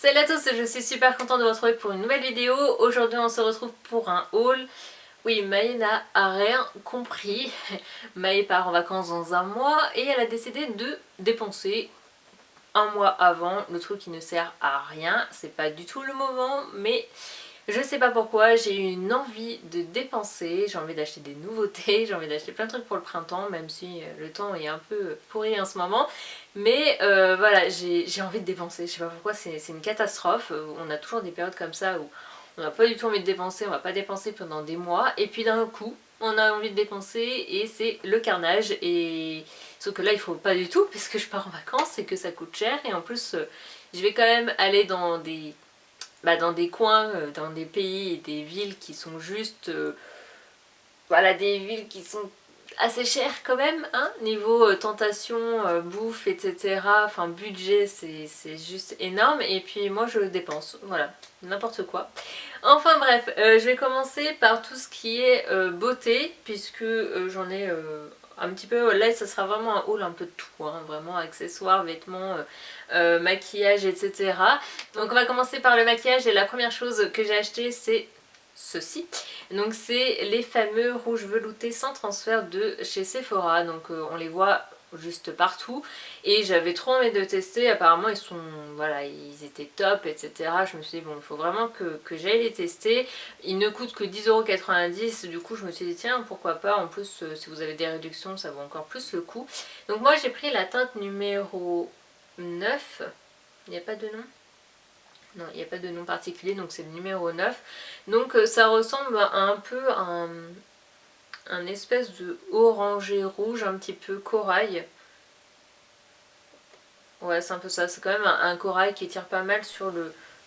Salut à tous, je suis super contente de vous retrouver pour une nouvelle vidéo. Aujourd'hui on se retrouve pour un haul. Oui, Maë n'a rien compris. Maë part en vacances dans un mois et elle a décidé de dépenser un mois avant le truc qui ne sert à rien. C'est pas du tout le moment, mais je sais pas pourquoi, j'ai eu une envie de dépenser, j'ai envie d'acheter des nouveautés, j'ai envie d'acheter plein de trucs pour le printemps, même si le temps est un peu pourri en ce moment. Mais voilà, j'ai envie de dépenser, je sais pas pourquoi, c'est une catastrophe. On a toujours des périodes comme ça où on n'a pas du tout envie de dépenser, on va pas dépenser pendant des mois, et puis d'un coup, on a envie de dépenser et c'est le carnage. Et sauf que là, il faut pas du tout, parce que je pars en vacances et que ça coûte cher, et en plus, je vais quand même aller dans des coins, dans des pays et des villes qui sont juste... voilà, des villes qui sont assez chères quand même, hein, niveau tentation, bouffe, etc. Enfin, budget, c'est juste énorme. Et puis moi, je dépense, voilà, n'importe quoi. Enfin bref, je vais commencer par tout ce qui est beauté, puisque j'en ai... un petit peu, là ça sera vraiment un haul un peu de tout, hein, vraiment accessoires, vêtements, maquillage, etc. Donc on va commencer par le maquillage et la première chose que j'ai acheté c'est ceci. Donc c'est les fameux rouges veloutés sans transfert de chez Sephora, donc on les voit juste partout et j'avais trop envie de tester. Apparemment ils sont, voilà, ils étaient top, etc. Je me suis dit bon, il faut vraiment que j'aille les tester. Ils ne coûtent que 10,90 €, du coup je me suis dit tiens pourquoi pas, en plus si vous avez des réductions ça vaut encore plus le coup. Donc moi j'ai pris la teinte numéro 9, il n'y a pas de nom. Non, il n'y a pas de nom particulier, donc c'est le numéro 9. Donc ça ressemble un peu à un espèce de orangé rouge, un petit peu corail. Ouais, c'est un peu ça, c'est quand même un corail qui tire pas mal sur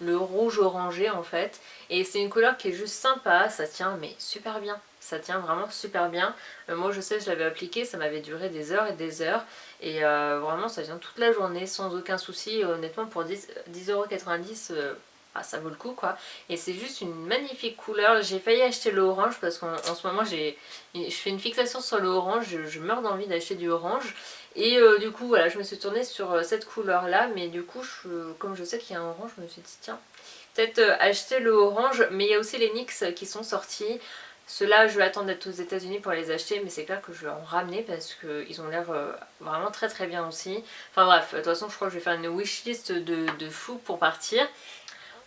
le rouge orangé en fait. Et c'est une couleur qui est juste sympa, ça tient mais super bien. Ça tient vraiment super bien. Moi je sais, je l'avais appliqué, ça m'avait duré des heures et des heures. Et vraiment ça tient toute la journée sans aucun souci. Et honnêtement pour 10,90 €, ah, ça vaut le coup quoi. Et c'est juste une magnifique couleur. J'ai failli acheter le orange parce qu'en ce moment je fais une fixation sur le orange. Je meurs d'envie d'acheter du orange. Et du coup voilà, je me suis tournée sur cette couleur là, mais du coup comme je sais qu'il y a un orange, je me suis dit tiens, peut-être acheter le orange. Mais il y a aussi les NYX qui sont sortis. Ceux-là je vais attendre d'être aux États-Unis pour les acheter, mais c'est clair que je vais en ramener parce qu'ils ont l'air vraiment très très bien aussi. Enfin bref, de toute façon je crois que je vais faire une wishlist de fou pour partir.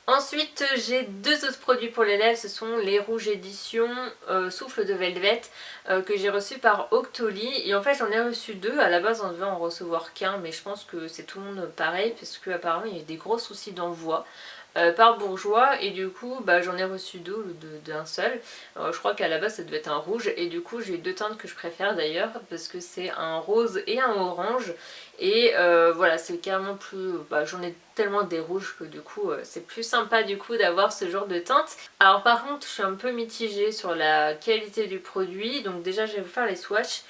Ensuite j'ai deux autres produits pour les lèvres, ce sont les rouges édition Souffle de Velvet que j'ai reçus par Octoly. Et en fait j'en ai reçu deux, à la base on devait en recevoir qu'un, mais je pense que c'est tout le monde pareil parce qu'apparemment il y a eu des gros soucis d'envoi par Bourjois, et du coup bah, j'en ai reçu deux d'un seul. Je crois qu'à la base ça devait être un rouge, et du coup j'ai deux teintes que je préfère d'ailleurs parce que c'est un rose et un orange. Et voilà, c'est carrément plus... bah, j'en ai tellement des rouges que du coup c'est plus sympa du coup d'avoir ce genre de teinte. Alors par contre je suis un peu mitigée sur la qualité du produit, donc déjà je vais vous faire les swatchs.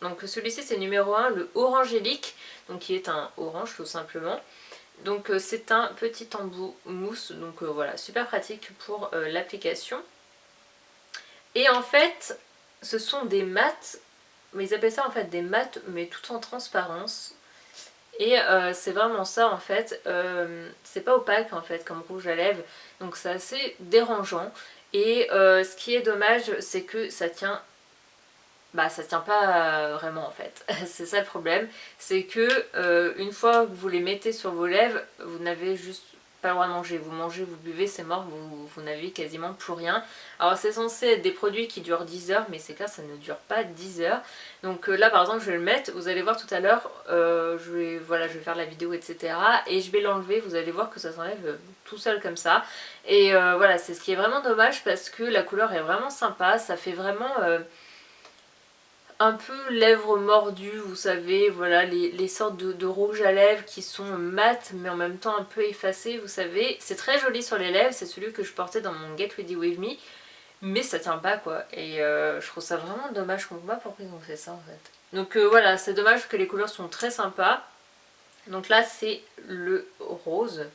Donc celui-ci c'est numéro 1, le Orangélique, donc qui est un orange tout simplement. Donc c'est un petit embout mousse, donc voilà, super pratique pour l'application. Et en fait ce sont des mats, mais ils appellent ça en fait des mats mais tout en transparence. Et c'est vraiment ça en fait, c'est pas opaque en fait comme rouge à lèvres, donc c'est assez dérangeant. Et ce qui est dommage c'est que ça tient, bah ça tient pas vraiment en fait. C'est ça le problème, c'est que une fois que vous les mettez sur vos lèvres, vous n'avez juste pas le droit de manger. Vous mangez, vous buvez, c'est mort, vous n'avez quasiment plus rien. Alors c'est censé être des produits qui durent 10 heures, mais c'est clair ça ne dure pas 10 heures. Donc là par exemple je vais le mettre, vous allez voir tout à l'heure, voilà, je vais faire la vidéo etc. Et je vais l'enlever, vous allez voir que ça s'enlève tout seul comme ça. Et voilà, c'est ce qui est vraiment dommage parce que la couleur est vraiment sympa, ça fait vraiment... un peu lèvres mordues, vous savez, voilà, les sortes de rouge à lèvres qui sont mates mais en même temps un peu effacées, vous savez. C'est très joli sur les lèvres, c'est celui que je portais dans mon Get Ready With Me, mais ça tient pas quoi. Et je trouve ça vraiment dommage, je comprends pas pourquoi ils ont fait ça en fait. Donc voilà, c'est dommage que les couleurs sont très sympas. Donc là c'est le rose.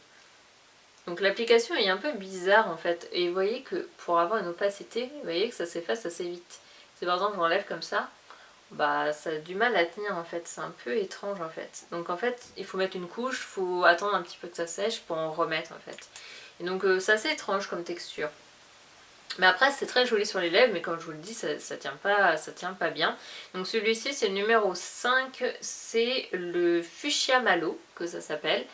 Donc l'application est un peu bizarre en fait, et vous voyez que pour avoir une opacité, vous voyez que ça s'efface assez vite. C'est par exemple j'enlève comme ça. bah ça a du mal à tenir en fait, c'est un peu étrange en fait. Donc en fait il faut mettre une couche, il faut attendre un petit peu que ça sèche pour en remettre en fait. Et donc c'est assez étrange comme texture. Mais après c'est très joli sur les lèvres, mais comme je vous le dis ça tient pas bien. Donc celui-ci c'est le numéro 5, c'est le Fuchsia Malo que ça s'appelle.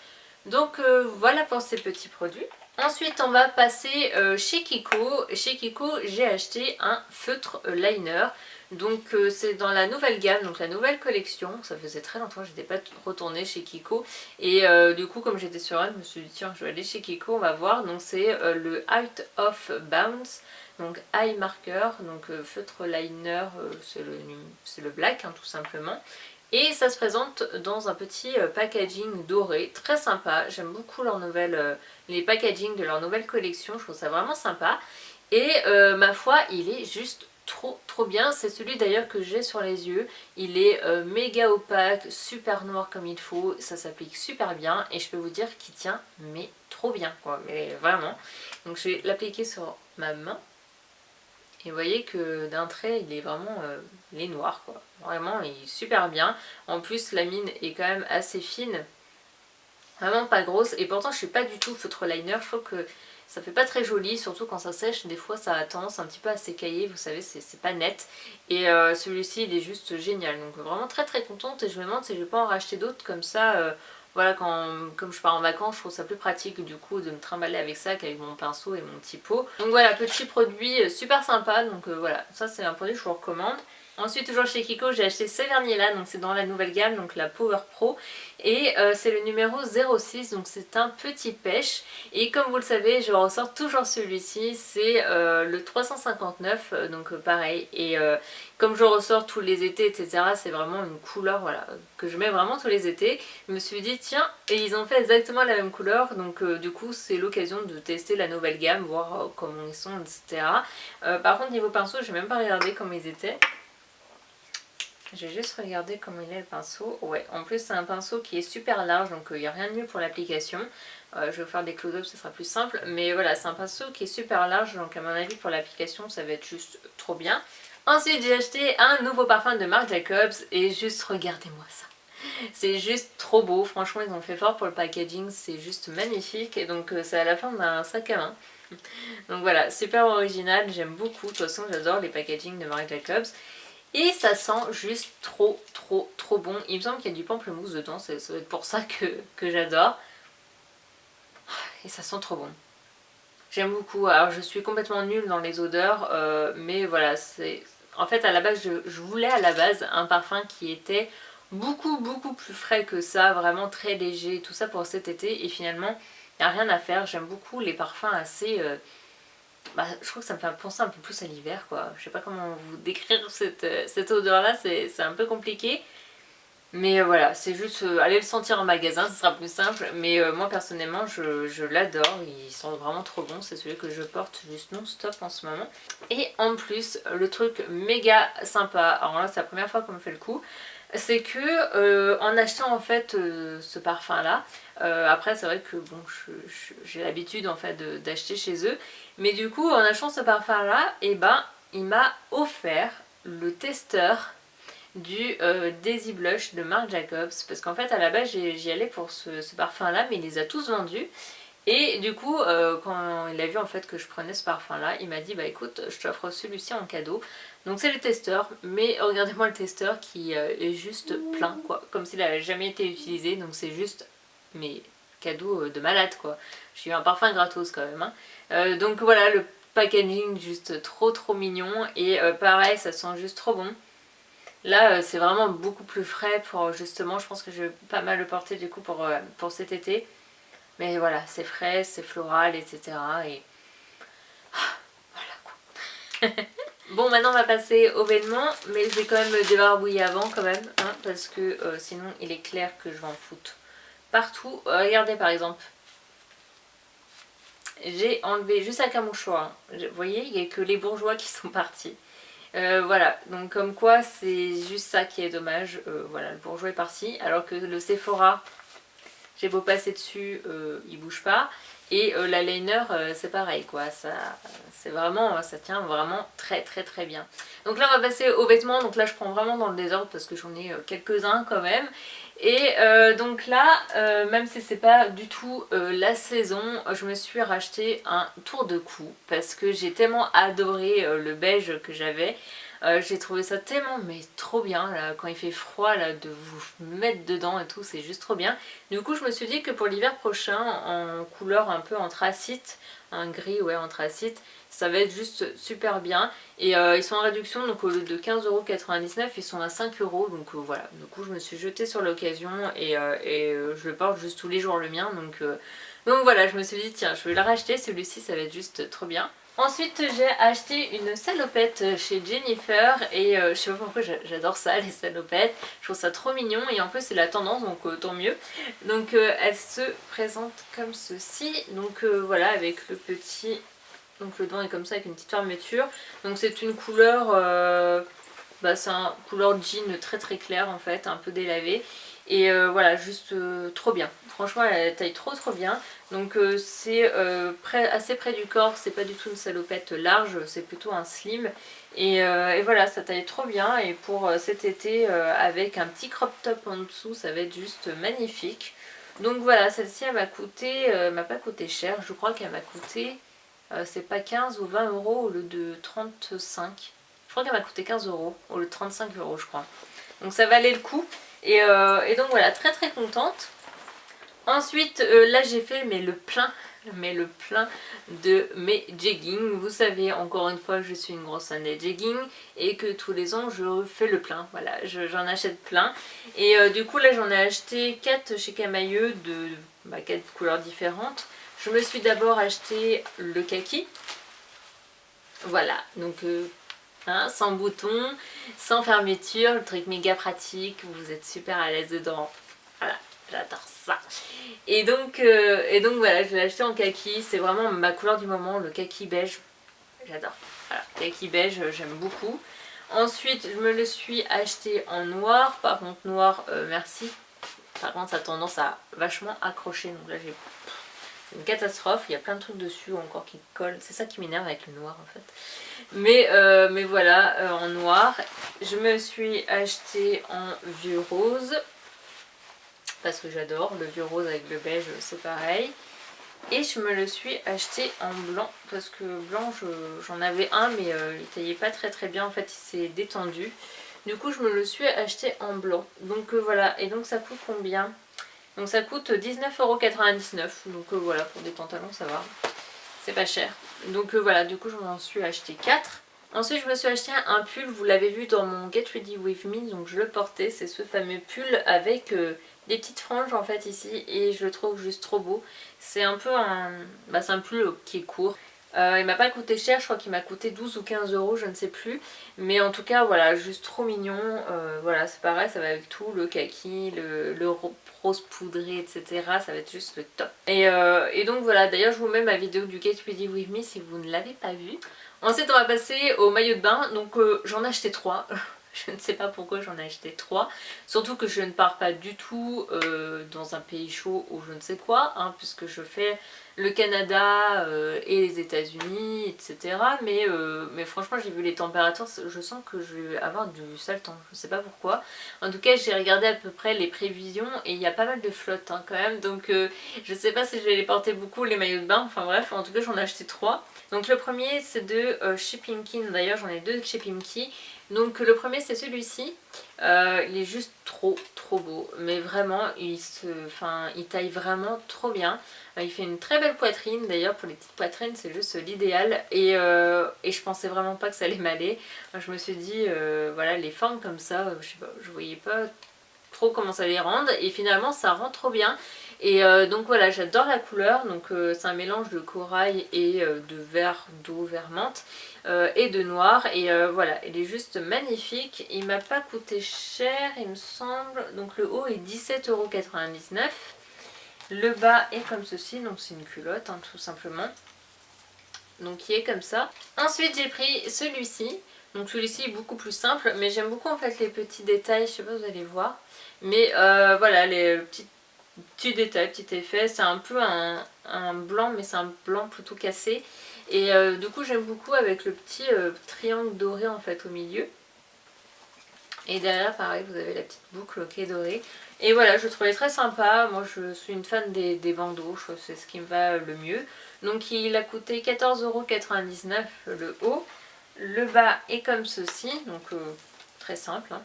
Donc voilà pour ces petits produits. Ensuite on va passer chez Kiko. Chez Kiko j'ai acheté un feutre liner. Donc c'est dans la nouvelle gamme, donc la nouvelle collection. Ça faisait très longtemps que je n'étais pas retournée chez Kiko. Et du coup comme j'étais sur elle, je me suis dit tiens je vais aller chez Kiko, on va voir. Donc c'est le Out of Bounds. Donc eye marker, donc feutre liner, c'est le black hein, tout simplement. Et ça se présente dans un petit packaging doré, très sympa. J'aime beaucoup les packaging de leur nouvelle collection, je trouve ça vraiment sympa. Et ma foi, il est juste trop bien. C'est celui d'ailleurs que j'ai sur les yeux. Il est méga opaque, super noir comme il faut. Ça s'applique super bien et je peux vous dire qu'il tient mais trop bien quoi. Mais vraiment. Donc je vais l'appliquer sur ma main. Et vous voyez que d'un trait, il est vraiment il est noir quoi. Vraiment, il est super bien. En plus, la mine est quand même assez fine. Vraiment pas grosse. Et pourtant, je suis pas du tout feutre liner. Je trouve que ça fait pas très joli. Surtout quand ça sèche, des fois, ça a tendance un petit peu à s'écailler. Vous savez, c'est pas net. Et celui-ci, il est juste génial. Donc vraiment très contente. Et je me demande si je vais pas en racheter d'autres comme ça. Voilà, comme je pars en vacances, je trouve ça plus pratique du coup de me trimballer avec ça qu'avec mon pinceau et mon petit pot. Donc voilà, petit produit super sympa, donc voilà, ça c'est un produit que je vous recommande. Ensuite toujours chez Kiko j'ai acheté ce vernis là, donc c'est dans la nouvelle gamme, donc la Power Pro. Et c'est le numéro 06, donc c'est un petit pêche. Et comme vous le savez, je ressors toujours celui-ci, c'est le 359, donc pareil. Et comme je ressors tous les étés, etc., c'est vraiment une couleur voilà, que je mets vraiment tous les étés. Je me suis dit tiens, et ils ont fait exactement la même couleur, donc du coup c'est l'occasion de tester la nouvelle gamme, voir comment ils sont, etc. Par contre niveau pinceau, j'ai même pas regardé comment ils étaient. J'ai juste regardé comment il est le pinceau. Ouais, en plus c'est un pinceau qui est super large, donc il n'y a rien de mieux pour l'application. Je vais vous faire des close-up, ce sera plus simple. Mais voilà, c'est un pinceau qui est super large, donc à mon avis pour l'application ça va être juste trop bien. Ensuite j'ai acheté un nouveau parfum de Marc Jacobs et juste regardez-moi ça. C'est juste trop beau, franchement ils ont fait fort pour le packaging, c'est juste magnifique. Et donc c'est à la forme d'un sac à main. Donc voilà, super original, j'aime beaucoup. De toute façon j'adore les packaging de Marc Jacobs. Et ça sent juste trop bon. Il me semble qu'il y a du pamplemousse dedans, ça doit être pour ça que j'adore. Et ça sent trop bon. J'aime beaucoup. Alors je suis complètement nulle dans les odeurs, mais voilà, c'est... En fait à la base, je voulais à la base un parfum qui était beaucoup plus frais que ça, vraiment très léger, tout ça pour cet été. Et finalement, il n'y a rien à faire. J'aime beaucoup les parfums assez... je trouve que ça me fait penser un peu plus à l'hiver quoi. Je sais pas comment vous décrire cette odeur là, c'est un peu compliqué. Mais voilà, c'est juste aller le sentir en magasin, ce sera plus simple. Mais moi personnellement, je l'adore, il sent vraiment trop bon. C'est celui que je porte juste non-stop en ce moment. Et en plus, le truc méga sympa, alors là c'est la première fois qu'on me fait le coup, c'est que en achetant en fait ce parfum là, après c'est vrai que bon, j'ai l'habitude en fait d'acheter chez eux. Mais du coup, en achetant ce parfum là, et ben, il m'a offert le testeur du Daisy Blush de Marc Jacobs, parce qu'en fait à la base j'y allais pour ce parfum là, mais il les a tous vendus. Et du coup quand il a vu en fait que je prenais ce parfum là, il m'a dit bah écoute je t'offre celui-ci en cadeau. Donc c'est le testeur, mais regardez-moi le testeur qui est juste plein quoi, comme s'il n'avait jamais été utilisé. Donc c'est juste mais cadeau de malade quoi. J'ai eu un parfum gratos quand même hein. Donc voilà, le packaging juste trop mignon. Et pareil, ça sent juste trop bon. Là c'est vraiment beaucoup plus frais pour justement, je pense que je vais pas mal le porter du coup pour cet été. Mais voilà, c'est frais, c'est floral, etc. Et voilà quoi. Bon, maintenant on va passer au vêtement, mais je vais quand même me débarbouiller avant quand même, hein, parce que sinon il est clair que je vais en foutre partout. Regardez par exemple, j'ai enlevé juste avec un mouchoir. Vous voyez, il n'y a que les bourgeois qui sont partis. Voilà, donc comme quoi c'est juste ça qui est dommage. Voilà, le bourgeois est parti, alors que le Sephora, j'ai beau passer dessus, il bouge pas. Et l'eyeliner c'est pareil quoi, c'est vraiment, ça tient vraiment très très très bien. Donc là on va passer aux vêtements, donc là je prends vraiment dans le désordre parce que j'en ai quelques-uns quand même. Et donc là, même si c'est pas du tout la saison, je me suis racheté un tour de cou parce que j'ai tellement adoré le beige que j'avais. J'ai trouvé ça tellement mais trop bien là, quand il fait froid là, de vous mettre dedans et tout, c'est juste trop bien. Du coup je me suis dit que pour l'hiver prochain, en couleur un peu anthracite, un gris ouais anthracite, ça va être juste super bien. Et ils sont en réduction, donc au lieu de 15,99 € ils sont à 5 €. Donc voilà, du coup je me suis jetée sur l'occasion et je le porte juste tous les jours le mien. Donc voilà, je me suis dit tiens je vais le racheter, celui-ci ça va être juste trop bien. Ensuite j'ai acheté une salopette chez Jennifer et je sais pas pourquoi j'adore ça les salopettes, je trouve ça trop mignon et en plus c'est la tendance donc tant mieux. Donc elle se présente comme ceci, donc voilà avec le petit, donc le devant est comme ça avec une petite fermeture. Donc c'est une couleur, c'est un couleur jean très très clair en fait, un peu délavé. Et voilà, juste trop bien. Franchement, elle taille trop trop bien. Donc c'est assez près du corps, c'est pas du tout une salopette large, c'est plutôt un slim. Et voilà, ça taille trop bien. Et pour cet été, avec un petit crop top en dessous, ça va être juste magnifique. Donc voilà, celle-ci elle m'a coûté, m'a pas coûté cher. Je crois qu'elle m'a coûté, c'est pas 15 ou 20 € au lieu de 35. Je crois qu'elle m'a coûté 15 € au lieu de 35 € je crois. Donc ça valait le coup. Et donc voilà, très très contente. Ensuite là j'ai fait le plein de mes jeggings. Vous savez encore une fois je suis une grosse fan des jeggings et que tous les ans je fais le plein. Voilà, j'en achète plein. Et du coup là j'en ai acheté 4 chez Camailleux de 4 couleurs différentes. Je me suis d'abord acheté le kaki. Voilà, donc hein, sans bouton, sans fermeture, le truc méga pratique, vous êtes super à l'aise dedans. Voilà, j'adore ça. Et donc voilà, je l'ai acheté en kaki, c'est vraiment ma couleur du moment, le kaki beige. J'adore. Voilà, kaki beige, j'aime beaucoup. Ensuite, je me le suis acheté en noir, par contre noir, merci. Par contre, ça a tendance à vachement accrocher, donc là j'ai... C'est une catastrophe, il y a plein de trucs dessus encore qui collent, c'est ça qui m'énerve avec le noir en fait. Mais voilà, en noir. Je me suis acheté en vieux rose, parce que j'adore, le vieux rose avec le beige c'est pareil. Et je me le suis acheté en blanc, parce que blanc j'en avais un mais il taillait pas très très bien, en fait il s'est détendu. Du coup je me le suis acheté en blanc, donc voilà, et donc ça coûte combien ? Donc ça coûte 19,99 €, donc voilà, pour des pantalons ça va, c'est pas cher. Donc voilà, du coup je m'en suis acheté 4. Ensuite je me suis acheté un pull, vous l'avez vu dans mon Get Ready With Me, donc je le portais, c'est ce fameux pull avec des petites franges en fait ici, et je le trouve juste trop beau. C'est un peu c'est un pull qui est court. Il m'a pas coûté cher, je crois qu'il m'a coûté 12 ou 15 €, je ne sais plus. Mais en tout cas voilà, juste trop mignon. Voilà, c'est pareil, ça va avec tout, le kaki, le rose poudré, etc. Ça va être juste le top. Et donc voilà, d'ailleurs je vous mets ma vidéo du Get Ready With Me si vous ne l'avez pas vue. Ensuite on va passer au maillot de bain, donc j'en ai acheté 3. Je ne sais pas pourquoi j'en ai acheté 3. Surtout que je ne pars pas du tout dans un pays chaud ou je ne sais quoi, hein, puisque je fais le Canada et les États-Unis, etc. Mais franchement j'ai vu les températures, je sens que je vais avoir du sale temps, je ne sais pas pourquoi. En tout cas j'ai regardé à peu près les prévisions et il y a pas mal de flotte hein, quand même. Donc je ne sais pas si je vais les porter beaucoup les maillots de bain, enfin bref, en tout cas j'en ai acheté 3. Donc le premier c'est de chez Pimkie, d'ailleurs j'en ai 2 chez Pimkie. Donc le premier c'est celui-ci, il est juste trop beau, mais vraiment il taille vraiment trop bien. Il fait une très belle poitrine, d'ailleurs pour les petites poitrines c'est juste l'idéal, et je pensais vraiment pas que ça allait m'aller. Je me suis dit voilà, les formes comme ça, je sais pas, je voyais pas trop comment ça les rendre, et finalement ça rend trop bien. Et donc voilà, j'adore la couleur, donc c'est un mélange de corail et de vert d'eau, vert menthe et de noir, et voilà, il est juste magnifique. Il m'a pas coûté cher il me semble, donc le haut est 17,99 €. Le bas est comme ceci, donc c'est une culotte hein, tout simplement, donc qui est comme ça. Ensuite j'ai pris celui-ci. Donc celui-ci est beaucoup plus simple, mais j'aime beaucoup en fait les petits détails, je sais pas si vous allez voir. Mais voilà, les petites Petit détail, petit effet, c'est un peu un blanc mais c'est un blanc plutôt cassé. Et du coup j'aime beaucoup avec le petit triangle doré en fait au milieu. Et derrière pareil vous avez la petite boucle qui est dorée. Et voilà, je trouvais très sympa, moi je suis une fan des bandeaux, je trouve que c'est ce qui me va le mieux. Donc il a coûté 14,99 € le haut. Le bas est comme ceci, donc très simple, hein.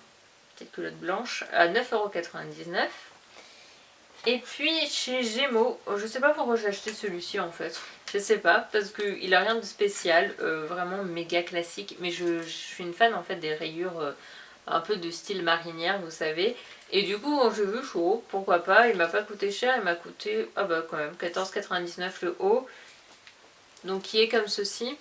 Petite culotte blanche à 9,99 €. Et puis chez Gémeaux, je sais pas pourquoi j'ai acheté celui-ci en fait. Je sais pas, parce qu'il a rien de spécial, vraiment méga classique. Mais je suis une fan en fait des rayures un peu de style marinière, vous savez. Et du coup, quand j'ai vu, je suis oh, pourquoi pas, il m'a pas coûté cher, il m'a coûté, ah bah quand même, 14,99 € le haut. Donc qui est comme ceci.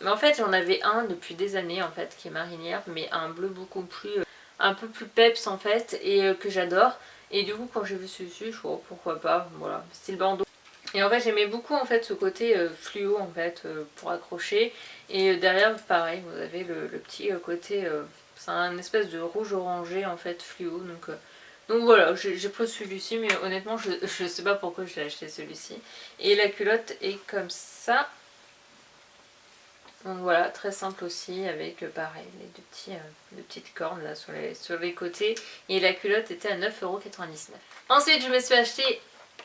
Mais en fait, j'en avais un depuis des années en fait, qui est marinière, mais un bleu beaucoup plus, un peu plus peps en fait, et que j'adore. Et du coup quand j'ai vu celui-ci, je suis oh, pourquoi pas, voilà, style bandeau. Et en fait j'aimais beaucoup en fait ce côté fluo en fait pour accrocher. Et derrière pareil, vous avez le petit côté, c'est un espèce de rouge orangé en fait fluo. Donc voilà, j'ai pris celui-ci mais honnêtement je sais pas pourquoi j'ai acheté celui-ci. Et la culotte est comme ça. Donc voilà, très simple aussi, avec pareil, les petites cornes là sur les côtés. Et la culotte était à 9,99 €. Ensuite, je me suis acheté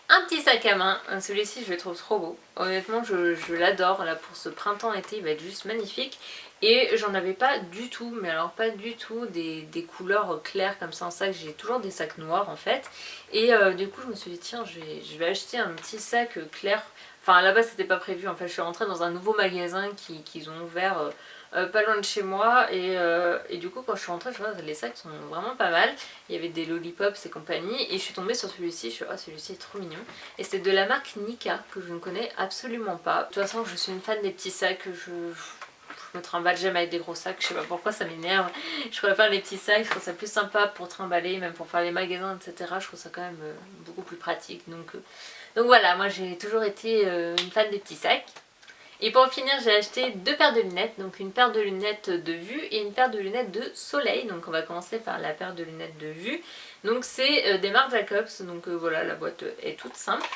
un petit sac à main. Celui-ci, je le trouve trop beau. Honnêtement, je l'adore. Là, pour ce printemps-été, il va être juste magnifique. Et j'en avais pas du tout, mais alors pas du tout, des couleurs claires comme ça en sac. J'ai toujours des sacs noirs en fait. Et du coup, je me suis dit, tiens, je vais acheter un petit sac clair. Enfin, là-bas, c'était pas prévu. En fait, je suis rentrée dans un nouveau magasin qu'ils ont ouvert pas loin de chez moi. Et du coup, quand je suis rentrée, je vois les sacs sont vraiment pas mal. Il y avait des lollipops et compagnie. Et je suis tombée sur celui-ci. Je suis oh, celui-ci est trop mignon. Et c'est de la marque Nika, que je ne connais absolument pas. De toute façon, je suis une fan des petits sacs. Je me trimballe jamais avec des gros sacs, je sais pas pourquoi ça m'énerve. Je préfère les petits sacs, je trouve ça plus sympa pour trimballer, même pour faire les magasins, etc. Je trouve ça quand même beaucoup plus pratique. Donc voilà, moi j'ai toujours été une fan des petits sacs. Et pour finir, j'ai acheté deux paires de lunettes, donc une paire de lunettes de vue et une paire de lunettes de soleil. Donc on va commencer par la paire de lunettes de vue. Donc c'est des Marc Jacobs, donc voilà, la boîte est toute simple.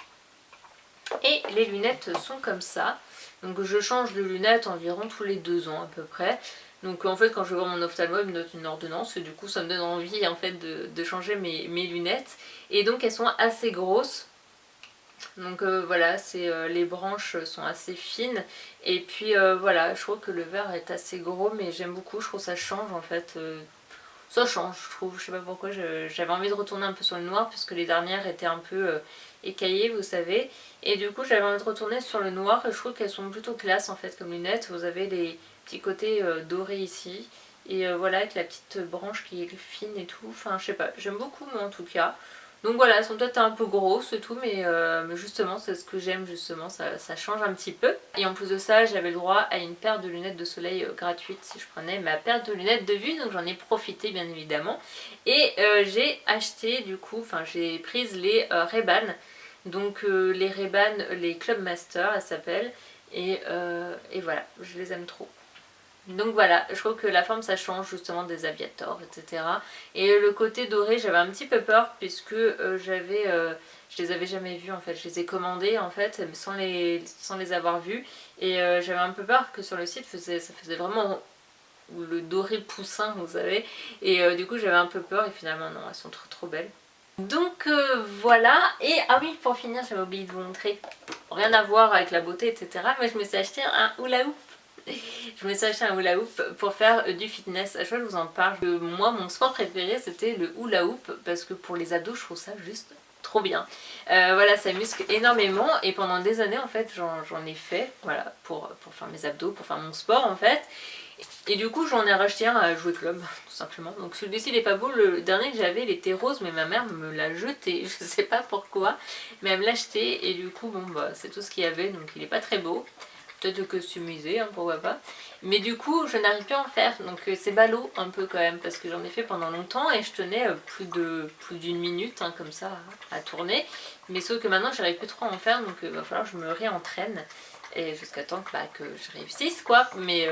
Et les lunettes sont comme ça. Donc je change de lunettes environ tous les 2 ans à peu près. Donc en fait quand je vais voir mon ophtalmo, il me donne une ordonnance et du coup ça me donne envie en fait de changer mes lunettes. Et donc elles sont assez grosses. Donc voilà, les branches sont assez fines. Et puis voilà, je trouve que le verre est assez gros mais j'aime beaucoup, je trouve que ça change en fait. Ça change, je trouve, je sais pas pourquoi, j'avais envie de retourner un peu sur le noir puisque les dernières étaient un peu écaillées, vous savez. Et du coup, j'avais envie de retourner sur le noir et je trouve qu'elles sont plutôt classe en fait comme lunettes. Vous avez les petits côtés dorés ici. Et voilà, avec la petite branche qui est fine et tout. Enfin, je sais pas, j'aime beaucoup moi en tout cas. Donc voilà, elles sont peut-être un peu grosses et tout, mais justement, c'est ce que j'aime justement, ça change un petit peu. Et en plus de ça, j'avais le droit à une paire de lunettes de soleil gratuite si je prenais ma paire de lunettes de vue, donc j'en ai profité bien évidemment. Et j'ai acheté du coup, enfin j'ai pris les Ray-Ban, donc les Ray-Ban, les Club Master, elles s'appellent, et voilà, je les aime trop. Donc voilà, je trouve que la forme ça change justement des aviators, etc. Et le côté doré, j'avais un petit peu peur puisque je les avais jamais vus en fait. Je les ai commandés en fait sans les avoir vus. Et j'avais un peu peur que sur le site ça faisait vraiment le doré poussin, vous savez. Et du coup j'avais un peu peur et finalement non, elles sont trop trop belles. Donc voilà, et ah oui, pour finir, j'avais oublié de vous montrer, rien à voir avec la beauté, etc. Mais je me suis acheté un hula hoop. Je me suis acheté un hula hoop pour faire du fitness. Je vous en parle. Moi, mon sport préféré, c'était le hula hoop parce que pour les abdos, je trouve ça juste trop bien. Voilà, ça muscle énormément et pendant des années, en fait, j'en ai fait, voilà, pour faire mes abdos, pour faire mon sport, en fait. Et du coup, j'en ai racheté un à Jouer Club, tout simplement. Donc celui-ci, il est pas beau. Le dernier que j'avais, il était rose, mais ma mère me l'a jeté. Je sais pas pourquoi, mais elle me l'a acheté. Et du coup, bon, bah, c'est tout ce qu'il y avait, donc il est pas très beau. Peut-être customisé, hein, pourquoi pas. Mais du coup, je n'arrive plus à en faire. Donc c'est ballot un peu quand même, parce que j'en ai fait pendant longtemps et je tenais plus d'une minute, hein, comme ça, à tourner. Mais sauf que maintenant, j'arrive plus trop à en faire, donc il va falloir que je me réentraîne. Et jusqu'à temps que je réussisse, quoi. Mais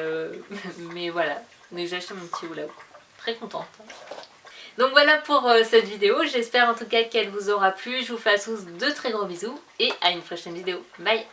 voilà. Donc j'ai acheté mon petit hula hoop. Très contente. Donc voilà pour cette vidéo, j'espère en tout cas qu'elle vous aura plu. Je vous fais à tous de très gros bisous et à une prochaine vidéo. Bye.